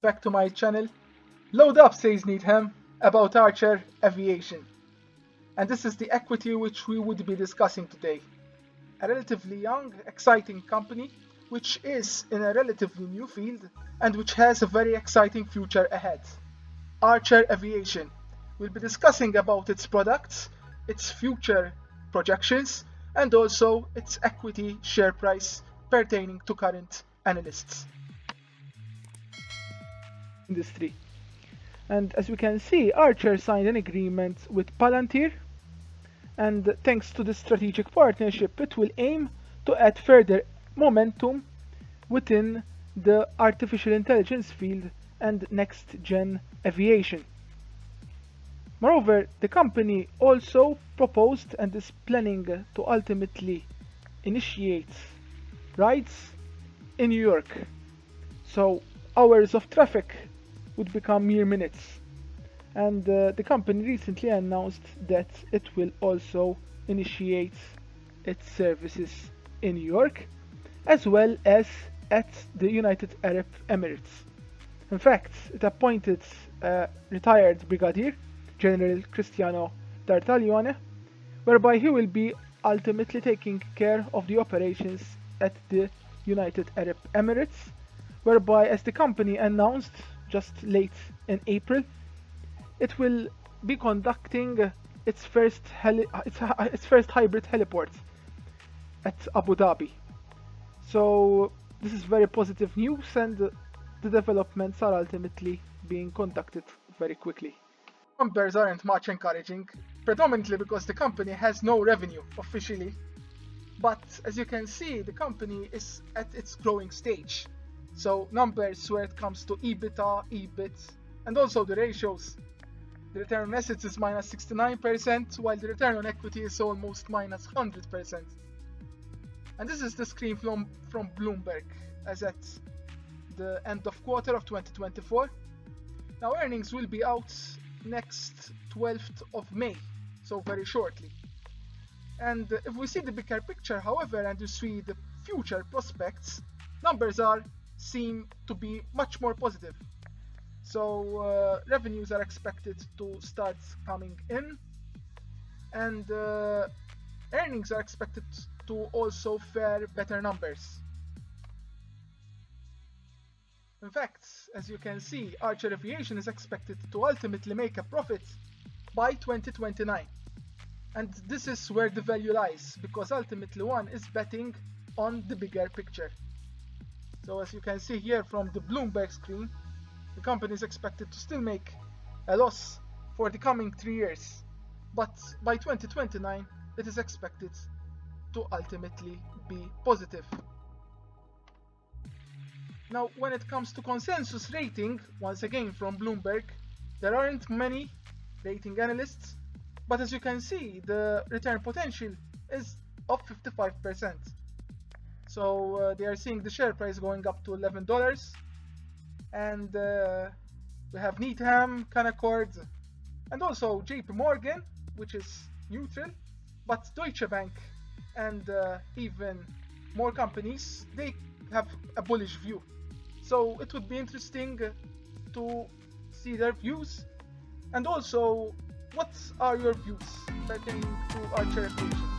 Back to my channel. Load up, says Needham, about Archer Aviation. And this is the equity which we would be discussing today. A relatively young, exciting company which is in a relatively new field and which has a very exciting future ahead. Archer Aviation. We'll be discussing about its products, its future projections, and also its equity share price pertaining to current analysts. Industry. And as we can see, Archer signed an agreement with Palantir, and thanks to this strategic partnership, it will aim to add further momentum within the artificial intelligence field and next-gen aviation. Moreover, the company also proposed and is planning to ultimately initiate rides in New York. So hours of traffic would become mere minutes. And the company recently announced that it will also initiate its services in New York as well as at the United Arab Emirates. In fact, it appointed a retired brigadier, General Cristiano Tartaglione, whereby he will be ultimately taking care of the operations at the United Arab Emirates, whereby, as the company announced just late in April, it will be conducting its first hybrid heliport at Abu Dhabi. So this is very positive news, and the developments are ultimately being conducted very quickly. Numbers aren't much encouraging, predominantly because the company has no revenue officially. But as you can see, the company is at its growing stage. So numbers where it comes to EBITDA, EBIT, and also the ratios. The return on assets is minus 69%, while the return on equity is almost minus 100%. And this is the screen from Bloomberg as at the end of quarter of 2024. Now earnings will be out next 12th of May, so very shortly. And if we see the bigger picture, however, and you see the future prospects, numbers seem to be much more positive. So revenues are expected to start coming in, and earnings are expected to also fare better numbers. In fact, as you can see, Archer Aviation is expected to ultimately make a profit by 2029. And this is where the value lies, because ultimately one is betting on the bigger picture. So as you can see here from the Bloomberg screen, the company is expected to still make a loss for the coming 3 years. But by 2029, it is expected to ultimately be positive. Now, when it comes to consensus rating, once again from Bloomberg, there aren't many rating analysts, but as you can see, the return potential is of 55%. So they are seeing the share price going up to $11, and we have Needham, Canaccord, and also JP Morgan, which is neutral, but Deutsche Bank and even more companies, they have a bullish view. So it would be interesting to see their views, and also what are your views pertaining to Archer Aviation?